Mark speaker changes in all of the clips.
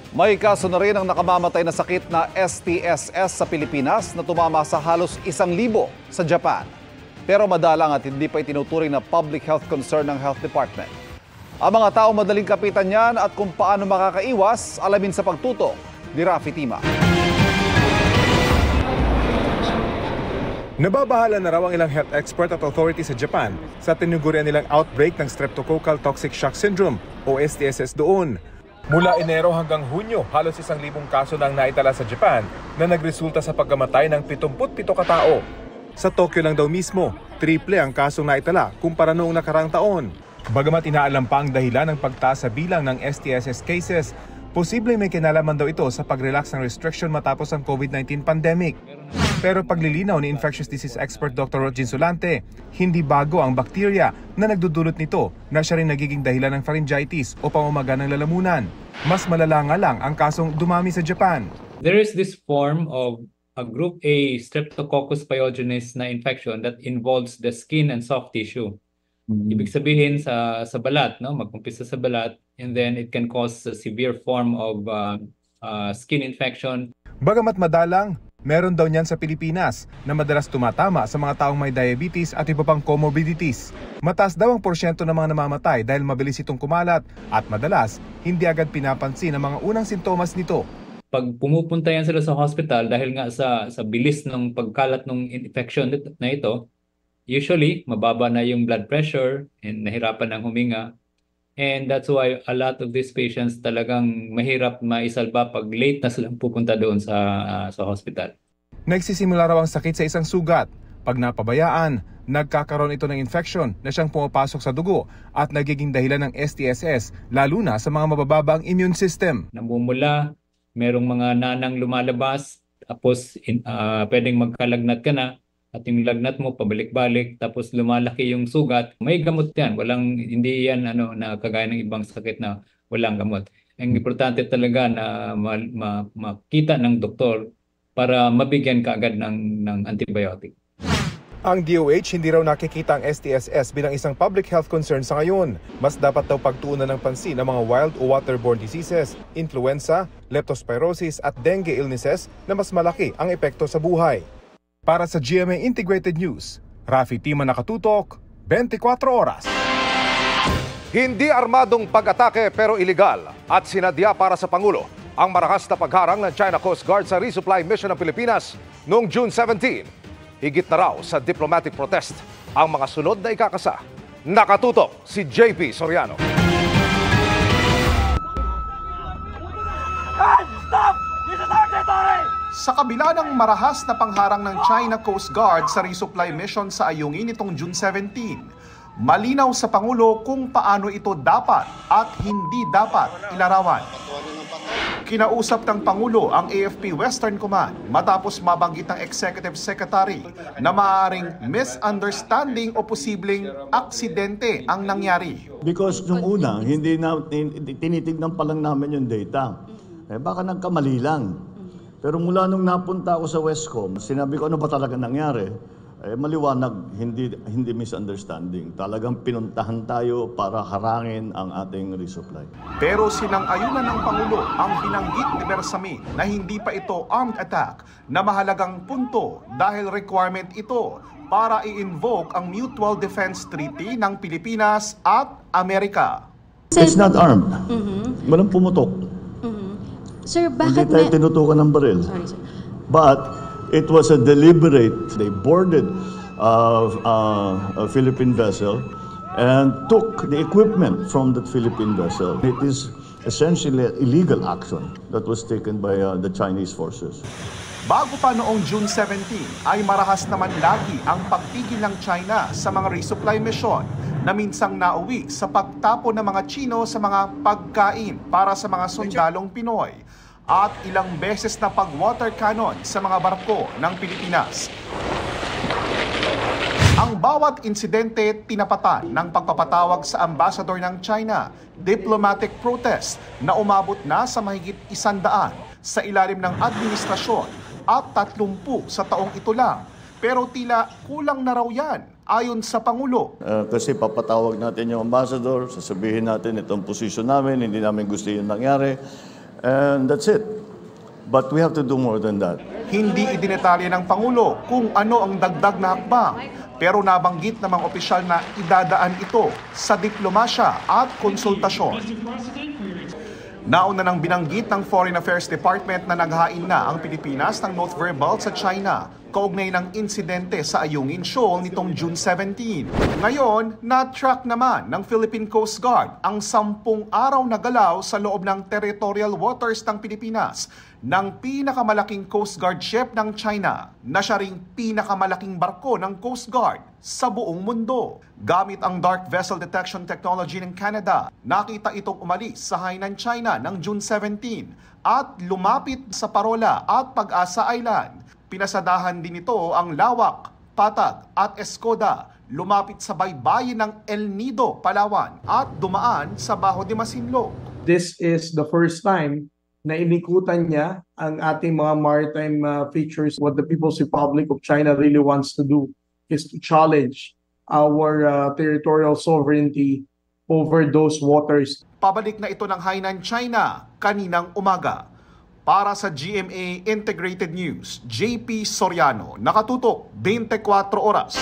Speaker 1: May kaso na rin ang nakamamatay na sakit na STSS sa Pilipinas na tumama sa halos 1,000 sa Japan. Pero madalang at hindi pa itinuturing na public health concern ng Health Department. Ang mga tao madaling kapitan yan at kung paano makakaiwas, alamin sa pagtutok ni Rafi Tima.
Speaker 2: Nababahala na raw ang ilang health expert at authority sa Japan sa tinugurian nilang outbreak ng streptococcal toxic shock syndrome o STSS doon. Mula Enero hanggang Hunyo, halos 1,000 kaso na ang naitala sa Japan na nagresulta sa pagkamatay ng 77 katao. Sa Tokyo lang daw mismo, triple ang kasong naitala kumpara noong nakaraang taon. Bagamat inaalam pa ang dahilan ng pagtaas sa bilang ng STSS cases, posibleng may kinalaman daw ito sa pag-relax ng restriction matapos ang COVID-19 pandemic. Pero paglilinaw ni infectious disease expert Dr. Rodgin Solante, hindi bago ang bakterya na nagdudulot nito na siya rin nagiging dahilan ng pharyngitis o pamamaga ng lalamunan. Mas malala nga lang ang kasong dumami sa Japan.
Speaker 3: There is this form of a group A Streptococcus pyogenes na infection that involves the skin and soft tissue. Ibig sabihin sa balat, no? Mag-umpisa sa balat, and then it can cause a severe form of skin infection.
Speaker 2: Bagamat madalang, meron daw niyan sa Pilipinas na madalas tumatama sa mga taong may diabetes at iba pang comorbidities. Mataas daw ang porsyento ng mga namamatay dahil mabilis itong kumalat at madalas hindi agad pinapansin ang mga unang sintomas nito.
Speaker 3: Pag pumupunta yan sila sa hospital dahil nga sa bilis ng pagkalat ng infection na ito, usually mababa na yung blood pressure and nahirapan ng huminga. And that's why a lot of these patients talagang mahirap maisalba pag late na silang pupunta doon sa hospital.
Speaker 2: Nagsisimula raw ang sakit sa isang sugat. Pag napabayaan, nagkakaroon ito ng infection na siyang pumapasok sa dugo at nagiging dahilan ng STSS, lalo na sa mga mabababa ang immune system.
Speaker 3: Namumula, merong mga nanang lumalabas, tapos pwedeng magkalagnat ka na. At yung lagnat mo pabalik-balik tapos lumalaki yung sugat, may gamot yan. Hindi yan na kagaya ng ibang sakit na walang gamot. Ang importante talaga na makita ng doktor para mabigyan ka agad ng antibiotic.
Speaker 2: Ang DOH hindi raw nakikita ang STSS bilang isang public health concern sa ngayon. Mas dapat daw pagtuunan ng pansin ang mga wild o waterborne diseases, influenza, leptospirosis at dengue illnesses na mas malaki ang epekto sa buhay. Para sa GMA Integrated News, Rafi Tima, nakatutok, 24 oras.
Speaker 4: Hindi armadong pag-atake pero iligal at sinadya para sa Pangulo ang marahas na pagharang ng China Coast Guard sa resupply mission ng Pilipinas noong June 17. Higit na raw sa diplomatic protest ang mga sunod na ikakasa. Nakatutok si JP Soriano.
Speaker 5: Stop! This is our territory! Sa kabila ng marahas na pangharang ng China Coast Guard sa resupply mission sa Ayungin nitong June 17, malinaw sa Pangulo kung paano ito dapat at hindi dapat ilarawan. Kinausap ng Pangulo ang AFP Western Command matapos mabanggit ng Executive Secretary na maaaring misunderstanding o posibleng aksidente ang nangyari.
Speaker 6: Because nung una, hindi tinitignan pa lang namin yung data. Baka nagkamali lang. Pero mula nung napunta ako sa Westcom, sinabi ko ano ba talaga nangyari? Maliwanag, hindi misunderstanding. Talagang pinuntahan tayo para harangin ang ating resupply.
Speaker 5: Pero sinang-ayunan ng Pangulo ang binanggit ni Bersamin na hindi pa ito armed attack na mahalagang punto dahil requirement ito para i-invoke ang Mutual Defense Treaty ng Pilipinas at Amerika.
Speaker 6: It's not armed. Walang pumutok.
Speaker 7: Sir, bakit
Speaker 6: hindi tayo tinutukan ng baril.
Speaker 7: Sorry, sir.
Speaker 6: But it was a deliberate, they boarded a Philippine vessel and took the equipment from that Philippine vessel. It is essentially an illegal action that was taken by the Chinese forces.
Speaker 5: Bago pa noong June 17 ay marahas naman lagi ang pagtigil ng China sa mga resupply mission na minsang nauwi sa pagtapon ng mga Chino sa mga pagkain para sa mga sundalong Pinoy at ilang beses na pag-water cannon sa mga barko ng Pilipinas. Ang bawat insidente tinapatan ng pagpapatawag sa ambassador ng China, diplomatic protest na umabot na sa mahigit 100 sa ilalim ng administrasyon at 30 sa taong ito lang. Pero tila kulang na raw yan ayon sa Pangulo.
Speaker 6: Kasi papatawag natin yung ambassador, sasabihin natin itong posisyon namin, hindi namin gusto yung nangyari. And that's it. But we have to do more than that.
Speaker 5: Hindi idinetalye ng Pangulo kung ano ang dagdag na hakbang, pero nabanggit ng mga opisyal na idadaan ito sa diplomasya at konsultasyon. Nauna nang binanggit ng Foreign Affairs Department na naghain na ang Pilipinas ng note verbal sa China kaugnay ng insidente sa Ayungin Shoal nitong June 17. Ngayon, na-track naman ng Philippine Coast Guard ang 10 araw na galaw sa loob ng territorial waters ng Pilipinas ng pinakamalaking Coast Guard ship ng China na siya ring pinakamalaking barko ng Coast Guard sa buong mundo. Gamit ang Dark Vessel Detection Technology ng Canada, nakita itong umalis sa Hainan, China ng June 17 at lumapit sa Parola at Pag-asa Island. Pinasadahan din ito ang Lawak, Patag at Escoda, lumapit sa baybayin ng El Nido, Palawan at dumaan sa Bajo de Masinloc.
Speaker 8: This is the first time na inikutan niya ang ating mga maritime features. What the People's Republic of China really wants to do is to challenge our territorial sovereignty over those waters.
Speaker 5: Pabalik na ito ng Hainan, China kaninang umaga. Para sa GMA Integrated News, JP Soriano, nakatutok 24 oras.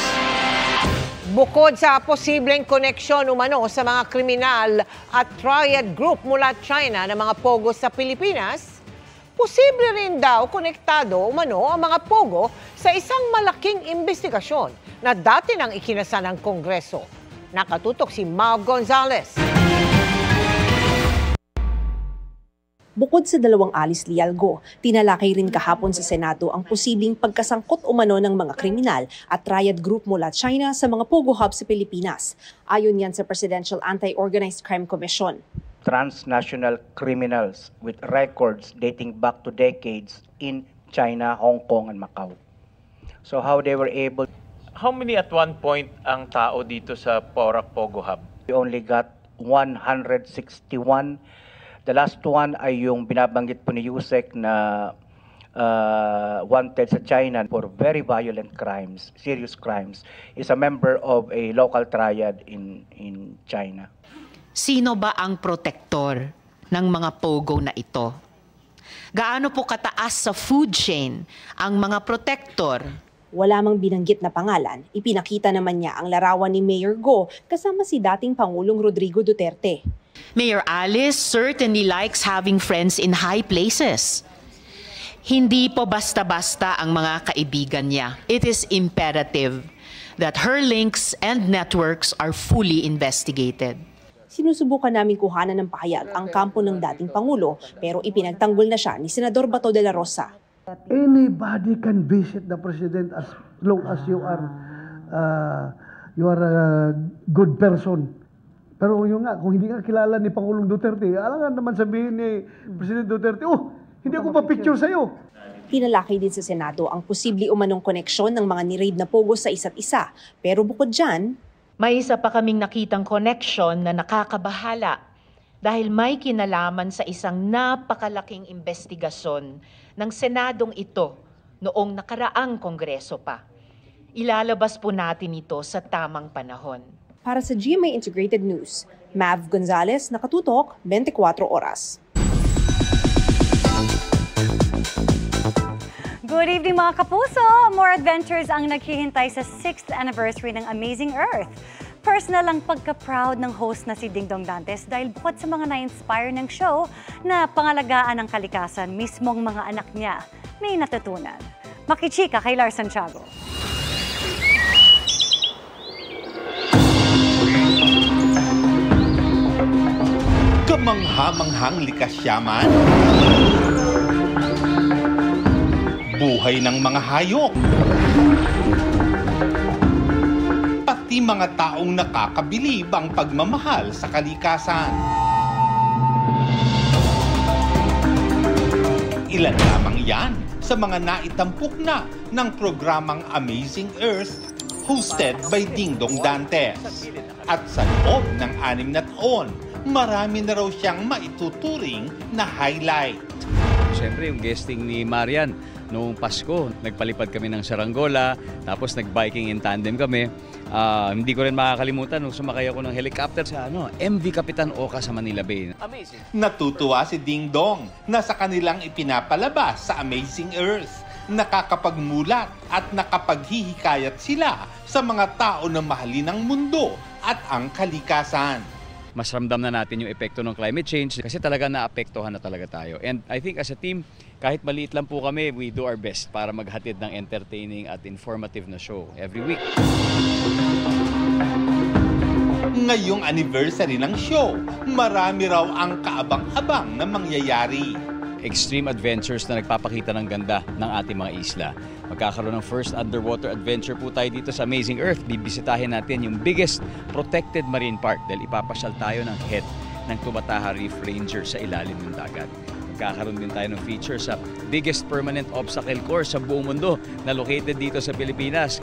Speaker 9: Bukod sa posibleng koneksyon umano sa mga kriminal at triad group mula China ng mga pogo sa Pilipinas, posible rin daw konektado umano ang mga pogo sa isang malaking investigasyon na dati nang ikinasa ng Kongreso. Nakatutok si Mau Gonzales.
Speaker 10: Bukod sa dalawang alis lialgo, tinalakay rin kahapon sa Senado ang posibleng pagkasangkot umano ng mga kriminal at triad group mula China sa mga pogo hub sa Pilipinas. Ayon yan sa Presidential Anti-Organized Crime Commission.
Speaker 11: Transnational criminals with records dating back to decades in China, Hong Kong, and Macau. So how they were able...
Speaker 12: How many at one point ang tao dito sa Porac Pogo Hub?
Speaker 11: We only got 161. The last one ay yung binabanggit po ni Yusek na wanted sa China for very violent crimes, serious crimes. Is a member of a local triad in China.
Speaker 13: Sino ba ang protektor ng mga pogo na ito? Gaano po kataas sa food chain ang mga protektor?
Speaker 10: Wala mang binanggit na pangalan, ipinakita naman niya ang larawan ni Mayor Go kasama si dating Pangulong Rodrigo Duterte.
Speaker 13: Mayor Alice certainly likes having friends in high places. Hindi po basta-basta ang mga kaibigan niya. It is imperative that her links and networks are fully investigated.
Speaker 10: Sinusubukan namin kuhanan ng pahayag ang kampo ng dating Pangulo pero ipinagtanggol na siya ni Senador Bato de la Rosa.
Speaker 14: Anybody can visit the President as long as you are a good person. Pero yun nga, kung hindi ka kilala ni Pangulong Duterte, alangan naman sabihin ni President Duterte, hindi ako pa-picture sa'yo.
Speaker 10: Tinalakay din sa Senado ang posible umanong koneksyon ng mga ni-raid na pogo sa isa't isa. Pero bukod dyan,
Speaker 13: may isa pa kaming nakitang connection na nakakabahala dahil may kinalaman sa isang napakalaking investigasyon ng Senadong ito noong nakaraang Kongreso pa. Ilalabas po natin ito sa tamang panahon.
Speaker 10: Para sa GMA Integrated News, Mav Gonzales, nakatutok 24 oras.
Speaker 15: Good evening mga kapuso! More adventures ang naghihintay sa 6th anniversary ng Amazing Earth. Personal ang pagka-proud ng host na si Dingdong Dantes dahil bukod sa mga na-inspire ng show na pangalagaan ng kalikasan, mismong mga anak niya may natutunan. Makichika kay Lars Santiago.
Speaker 16: Kamangha-manghang likas yaman. Buhay ng mga hayop. Pati mga taong nakakabilib ang pagmamahal sa kalikasan. Ilan lamang yan sa mga naitampok na ng programang Amazing Earth hosted by Dingdong Dantes. At sa loob ng 6 na taon, marami na raw siyang maituturing na highlight.
Speaker 17: Siyempre, yung guesting ni Marian, noong Pasko. Nagpalipad kami ng saranggola, tapos nag-biking in tandem kami. Hindi ko rin makakalimutan nung sumakay ako ng helicopter sa MV Kapitan Oka sa Manila Bay.
Speaker 16: Amazing. Natutuwa si Ding Dong na sa kanilang ipinapalabas sa Amazing Earth. Nakakapagmulat at nakapaghihikayat sila sa mga tao na mahalin ang mundo at ang kalikasan.
Speaker 17: Mas ramdam na natin yung epekto ng climate change kasi talaga naapektuhan na talaga tayo. And I think as a team, kahit maliit lang po kami, we do our best para maghatid ng entertaining at informative na show every week.
Speaker 16: Ngayong anniversary ng show, marami raw ang kaabang-abang na mangyayari.
Speaker 17: Extreme adventures na nagpapakita ng ganda ng ating mga isla. Magkakaroon ng first underwater adventure po tayo dito sa Amazing Earth. Bibisitahin natin yung biggest protected marine park dahil ipapasyal tayo ng head ng Tubataha Reef Ranger sa ilalim ng dagat. Magkakaroon din tayo ng feature sa biggest permanent obstacle course sa buong mundo na located dito sa Pilipinas.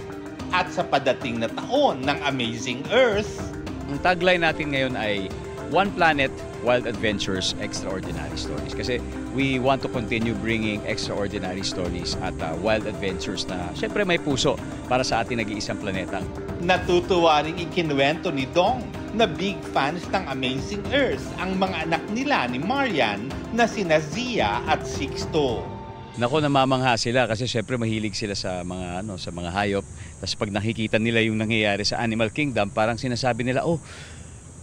Speaker 16: At sa padating na taon ng Amazing Earth,
Speaker 17: ang tagline natin ngayon ay One Planet, Wild Adventures, Extraordinary Stories. Kasi we want to continue bringing extraordinary stories at wild adventures na syempre may puso para sa ating nag-iisang planetang.
Speaker 16: Natutuwa rin ikinuwento ni Dong na big fans ng Amazing Earth ang mga anak nila ni Marian na sina Zia at Sixto.
Speaker 17: Nako, namamangha sila kasi syempre mahilig sila sa mga sa mga hayop. Tapos pag nakikita nila yung nangyayari sa Animal Kingdom, parang sinasabi nila,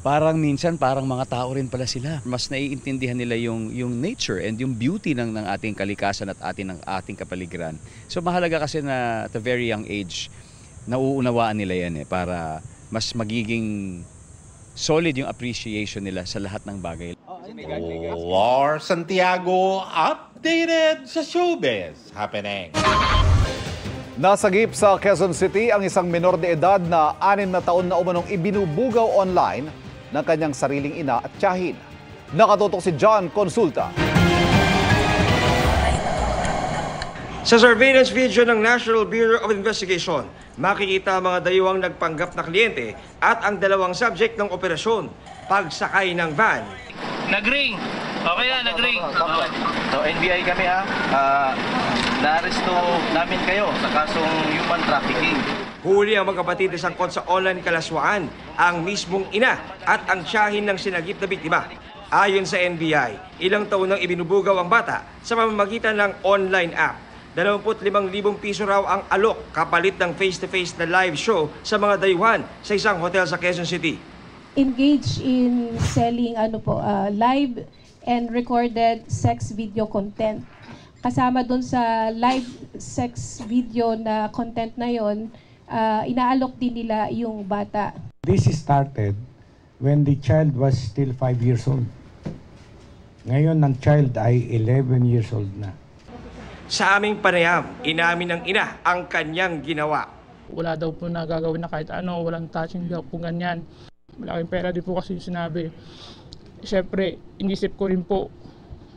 Speaker 17: parang minsan parang mga tao rin pala sila. Mas naiintindihan nila yung nature and yung beauty ng ating kalikasan at ating kapaligiran. So mahalaga kasi na at a very young age, nauunawaan nila yan para mas magiging solid yung appreciation nila sa lahat ng bagay.
Speaker 16: Lor Santiago, updated sa Showbiz Happening.
Speaker 1: Nasagip sa Quezon City ang isang minor de edad na 6 na taon na umanong ibinubugaw online ng kanyang sariling ina at tiyahin. Nakatutok si John Consulta.
Speaker 18: Sa surveillance video ng National Bureau of Investigation, makikita ang mga dayuhang nagpanggap na kliyente at ang dalawang subject ng operasyon, pagsakay ng van.
Speaker 19: Nagring! Okay na, nagring.
Speaker 20: So NBI kami na-aresto namin kayo sa kasong human trafficking.
Speaker 18: Huli ang magkapatid na sangkot sa online kalaswaan, ang mismong ina at ang tiyahin ng sinagip na biktima. Ayon sa NBI, ilang taon nang ibinubugaw ang bata sa pamamagitan ng online app. 25,000 piso raw ang alok kapalit ng face-to-face na live show sa mga dayuhan sa isang hotel sa Quezon City.
Speaker 21: Engage in selling live and recorded sex video content. Kasama dun sa live sex video na content na yon, inaalok din nila yung bata.
Speaker 22: This started when the child was still 5 years old. Ngayon, ang child ay 11 years old na.
Speaker 18: Sa aming panayam, inamin ng ina ang kanyang ginawa.
Speaker 23: Wala daw po na gagawin na kahit ano, walang touching daw po ganyan. Malaking pera din po kasi yung sinabi. Siyempre, inisip ko rin po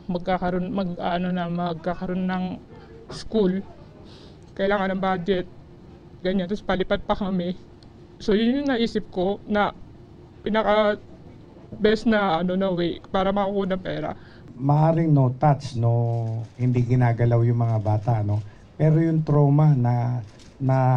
Speaker 23: magkakaroon ng school. Kailangan ng budget. Ganyan, tapos palipat pa kami. So yun yung naisip ko na pinaka best na way para makuha ng pera.
Speaker 22: Maaring no touch, hindi ginagalaw yung mga bata, pero yung trauma na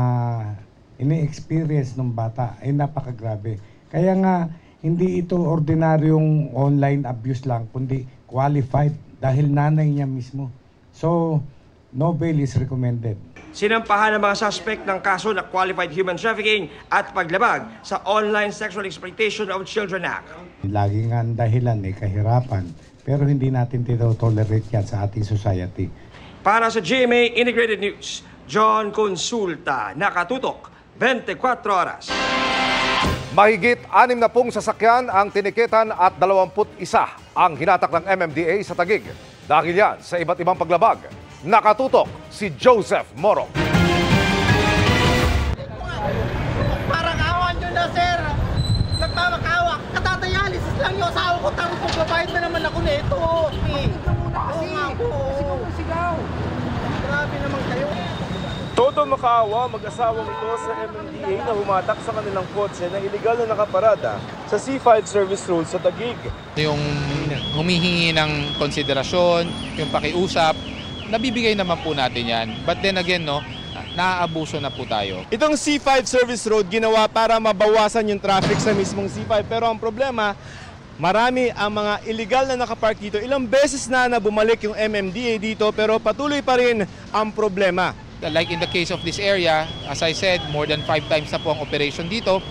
Speaker 22: ini-experience ng bata ay napakagrabe. Kaya nga, hindi ito ordinaryong online abuse lang, kundi qualified dahil nanay niya mismo. So, no bail is recommended.
Speaker 18: Sinampahan ng mga suspect ng kaso na qualified human trafficking at paglabag sa Online Sexual Exploitation of Children Act.
Speaker 22: Lagi nga ang dahilan ay kahirapan, pero hindi natin tolerate yan sa ating society.
Speaker 18: Para sa GMA Integrated News, John Consulta, nakatutok 24 oras.
Speaker 4: Mahigit 60 sasakyan ang tinikitan at 21 ang hinatak ng MMDA sa Taguig. Dahil yan sa iba't ibang paglabag. Nakatutok si Joseph Moro.
Speaker 24: Parang awan nyo na, sir. Nagpapakawa. Katatayalis lang yung asawa ko. Tapos magbabayad na naman ako nito. Kasi nga po. Sigaw. Grabe naman kayo.
Speaker 2: Todo makaawa mag-asawang ito sa MMDA na humatak sa kanilang kotse na iligal na nakaparada sa C5 service road sa Taguig.
Speaker 25: Yung humihingi ng konsiderasyon, yung pakiusap,
Speaker 3: nabibigay naman po natin yan. But then again, no, naaabuso na po tayo.
Speaker 6: Itong C5 service road ginawa para mabawasan yung traffic sa mismong C5. Pero ang problema, marami ang mga illegal na nakapark dito. Ilang beses na bumalik yung MMDA dito pero patuloy pa rin ang problema.
Speaker 3: Like in the case of this area, as I said, more than 5 times na po ang operation dito.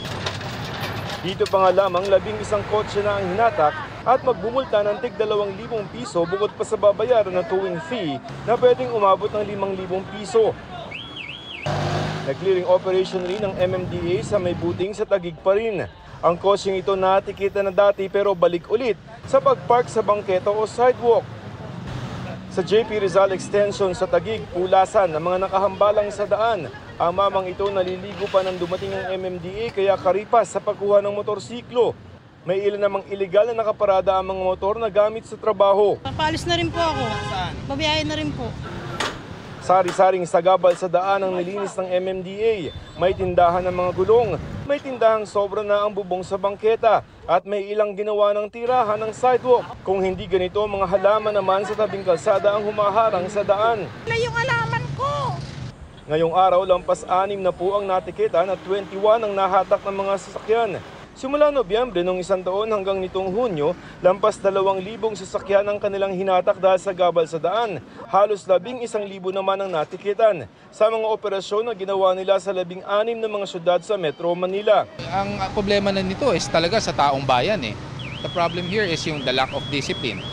Speaker 6: Dito pa nga lamang 11 kotse na ang hinatak at magbumulta ng tig 2,000 piso bukod pa sa babayaran na towing fee na pwedeng umabot ng 5,000 piso. Nag-clearing operation rin ng MMDA sa may buting sa Taguig pa rin. Ang kosyeng ito natikita na dati pero balik ulit sa pagpark sa bangketa o sidewalk. Sa JP Rizal Extension sa Taguig, pulasan ng mga nakahambalang sa daan. Ang mamang ito naliligo pa nang dumating ang MMDA kaya karipas sa pagkuha ng motorsiklo. May ilan namang iligal na nakaparada ang mga motor na gamit sa trabaho.
Speaker 7: Papaalis na rin po ako. Babiyahe na rin po.
Speaker 6: Sari-saring sagabal sa daan ang nilinis ng MMDA. May tindahan ng mga gulong, may tindahang sobra na ang bubong sa bangketa at may ilang ginawa ng tirahan ng sidewalk. Kung hindi ganito, mga halaman naman sa tabing kalsada ang humaharang sa daan.
Speaker 7: Yung halaman ko!
Speaker 6: Ngayong araw, lampas 6 na po ang natikita na 21 ang nahatak ng mga sasakyan. Simula Nobyembre noong 1 taon hanggang nitong Hunyo, lampas 2,000 sasakyan ang kanilang hinatak dahil sa gabal sa daan. Halos 11,000 naman ang natikitan sa mga operasyon na ginawa nila sa 16 na mga syudad sa Metro Manila.
Speaker 3: Ang problema na nito is talaga sa taong bayan eh. The problem here is yung the lack of discipline.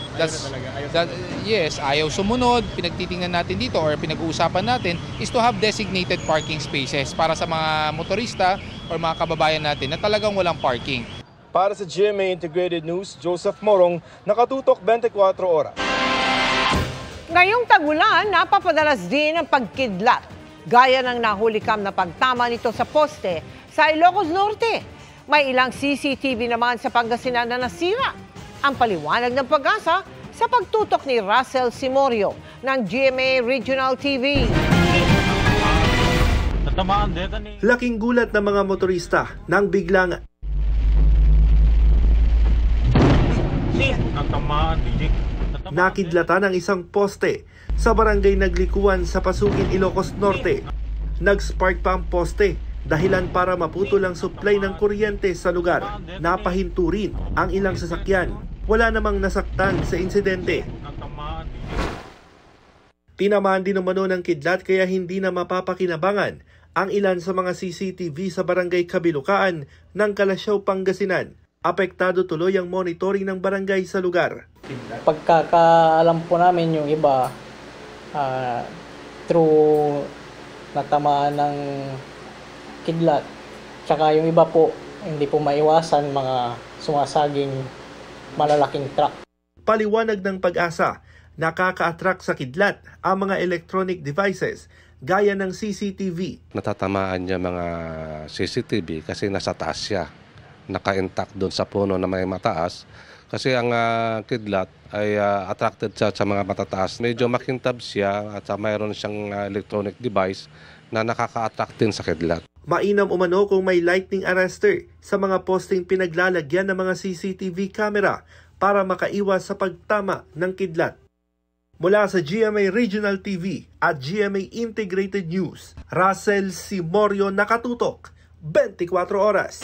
Speaker 3: Yes, ayaw sumunod. Pinagtitingnan natin dito or pinag-uusapan natin is to have designated parking spaces para sa mga motorista or mga kababayan natin na talagang walang parking.
Speaker 6: Para sa GMA Integrated News, Joseph Morong, nakatutok 24 oras.
Speaker 9: Ngayong tagulan, napapadalas din ang pagkidlat. Gaya ng nahulikam na pagtama nito sa poste sa Ilocos Norte. May ilang CCTV naman sa Pangasinan na nasira. Ang paliwanag ng Pag-asa sa pagtutok ni Russell Simorio ng GMA Regional TV.
Speaker 8: Laking gulat ng mga motorista nang biglang nakidlatan ang isang poste sa barangay Naglikuan sa Pasukin, Ilocos Norte. Nag-spark pa ang poste dahilan para maputol ang supply ng kuryente sa lugar. Napahinto rin ang ilang sasakyan. Wala namang nasaktan sa insidente. Tinamaan din umano ng kidlat kaya hindi na mapapakinabangan ang ilan sa mga CCTV sa barangay Kabilukaan ng Kalasyaw, Pangasinan. Apektado tuloy ang monitoring ng barangay sa lugar.
Speaker 25: Pagkakaalam po namin yung iba through natamaan ng kidlat. Tsaka yung iba po, hindi po maiwasan mga sumasaging malalaking truck.
Speaker 8: Paliwanag ng Pag-asa, nakaka-attract sa kidlat ang mga electronic devices gaya ng CCTV.
Speaker 26: Natatamaan niya mga CCTV kasi nasa taas siya. Naka-intact doon sa puno na may mataas. Kasi ang kidlat ay attracted siya sa mga matataas. Medyo makintab siya at mayroon siyang electronic device na nakaka-attract din sa kidlat.
Speaker 8: Mainam umano kung may lightning arrestor sa mga posting pinaglalagyan ng mga CCTV camera para makaiwas sa pagtama ng kidlat. Mula sa GMA Regional TV at GMA Integrated News, Russell Simorio, nakatutok 24 oras.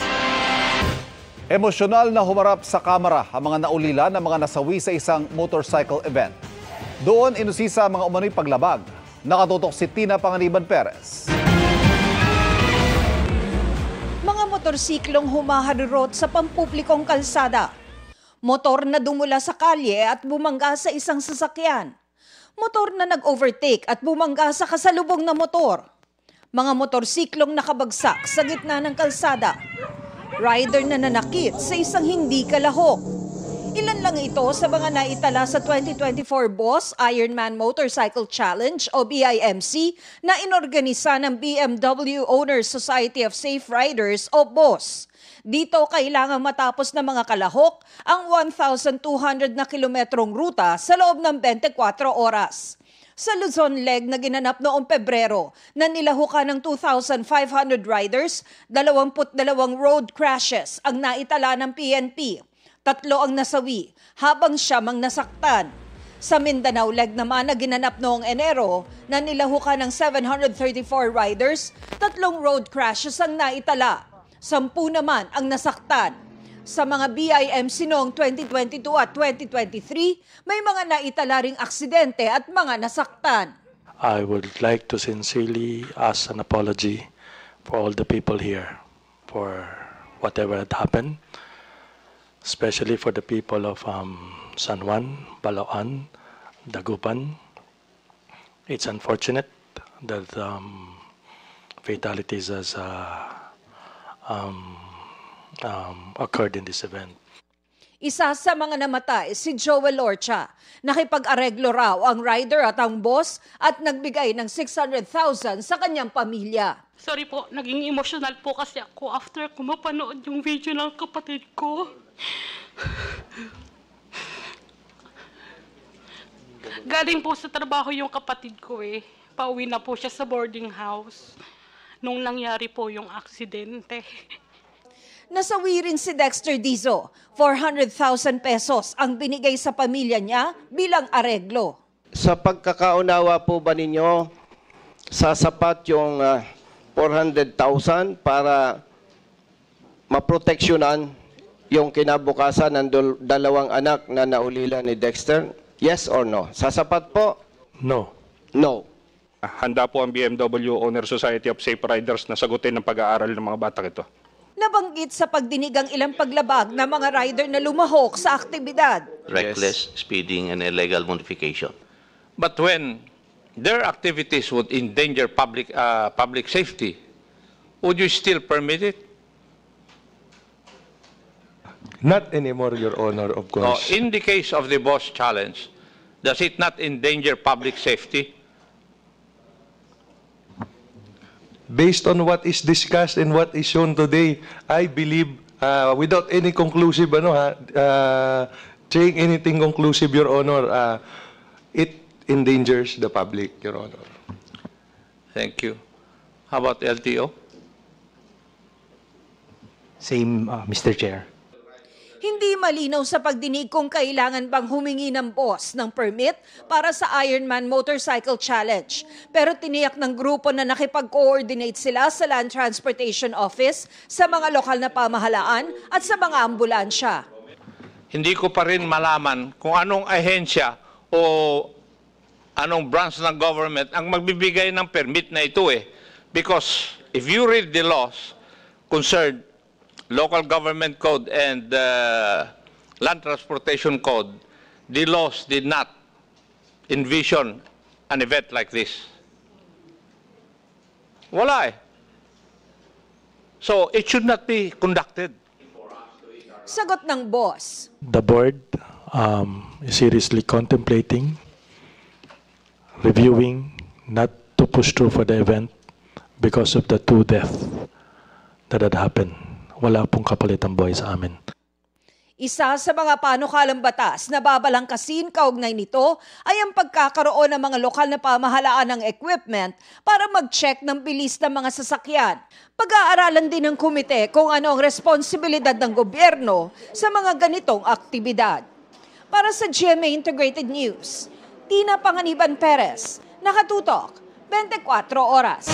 Speaker 1: Emosyonal na humarap sa kamera ang mga naulila na mga nasawi sa isang motorcycle event. Doon inusisa mga umano'y paglabag. Nakatutok si Tina Panganiban Perez.
Speaker 27: Mga motorsiklong humaharurot sa pampublikong kalsada. Motor na dumula sa kalye at bumangga sa isang sasakyan. Motor na nag-overtake at bumangga sa kasalubong na motor. Mga motorsiklong nakabagsak sa gitna ng kalsada. Rider na nanakit sa isang hindi kalahok. Ilan lang ito sa mga naitala sa 2024 Boss Ironman Motorcycle Challenge o BIMC na inorganisa ng BMW Owners Society of Safe Riders o BOSS. Dito kailangang matapos ng mga kalahok ang 1,200 na kilometrong ruta sa loob ng 24 oras. Sa Luzon Leg na ginanap noong Pebrero na nilahukan ng 2,500 riders, 22 road crashes ang naitala ng PNP. 3 ang nasawi habang 9 ang nasaktan. Sa Mindanao leg naman na ginanap noong Enero na nilahukan ng 734 riders, 3 road crashes ang naitala. 10 naman ang nasaktan. Sa mga BIMC noong 2022 at 2023, may mga naitala ring aksidente at mga nasaktan.
Speaker 5: I would like to sincerely ask an apology for all the people here for whatever had happened, especially for the people of San Juan, Balaoan, Dagupan. It's unfortunate that fatalities has occurred in this event.
Speaker 27: Isa sa mga namatay si Joel Orcha. Nakipag-areglo raw ang rider at ang boss at nagbigay ng 600,000 sa kanyang pamilya.
Speaker 10: Sorry po, naging emotional po kasi ako after ko mapanood yung video ng kapatid ko. Galing po sa trabaho yung kapatid ko eh. Pauwi na po siya sa boarding house nung nangyari po yung aksidente.
Speaker 27: Nasawi rin si Dexter Dizo. 400,000 pesos ang binigay sa pamilya niya bilang areglo.
Speaker 11: Sa pagkakaunawa po ba ninyo, sasapat yung 400,000 para maproteksyonan yung kinabukasan ng 2 anak na naulila ni Dexter? Yes or no? Sasapat po?
Speaker 5: No.
Speaker 11: No.
Speaker 12: Handa po ang BMW Owner Society of Safe Riders na sagutin ang pag-aaral ng mga batang ito.
Speaker 27: Nabanggit sa pagdinig ang ilang paglabag ng mga rider na lumahok sa aktibidad.
Speaker 13: Reckless speeding and illegal modification.
Speaker 14: But when their activities would endanger public safety, would you still permit it?
Speaker 5: Not anymore, Your Honor, of course.
Speaker 14: In the case of the boss challenge, does it not endanger public safety?
Speaker 5: Based on what is discussed and what is shown today, I believe, without any conclusive, saying anything conclusive, Your Honor, it endangers the public, Your Honor.
Speaker 14: Thank you. How about LTO?
Speaker 15: Same, Mr. Chair.
Speaker 27: Hindi malinaw sa pagdinig kung kailangan bang humingi ng boss ng permit para sa Ironman Motorcycle Challenge. Pero tiniyak ng grupo na nakipag-coordinate sila sa Land Transportation Office, sa mga lokal na pamahalaan at sa mga ambulansya.
Speaker 14: Hindi ko pa rin malaman kung anong ahensya o anong branch ng government ang magbibigay ng permit na ito eh. Because if you read the laws concerned, Local Government Code and Land Transportation Code, the laws did not envision an event like this. Wala eh. So it should not be conducted.
Speaker 27: Sagot ng boss.
Speaker 5: The board is seriously contemplating, reviewing, not to push through for the event because of the 2 deaths that had happened. Wala pong kapalit ang buhay sa amin.
Speaker 27: Isa sa mga panukalang batas na babalangkasin kaugnay nito ay ang pagkakaroon ng mga lokal na pamahalaan ng equipment para mag-check ng bilis ng mga sasakyan. Pag-aaralan din ng komite kung ano ang responsibilidad ng gobyerno sa mga ganitong aktibidad. Para sa GMA Integrated News, Tina Panganiban Perez, nakatutok, 24 oras.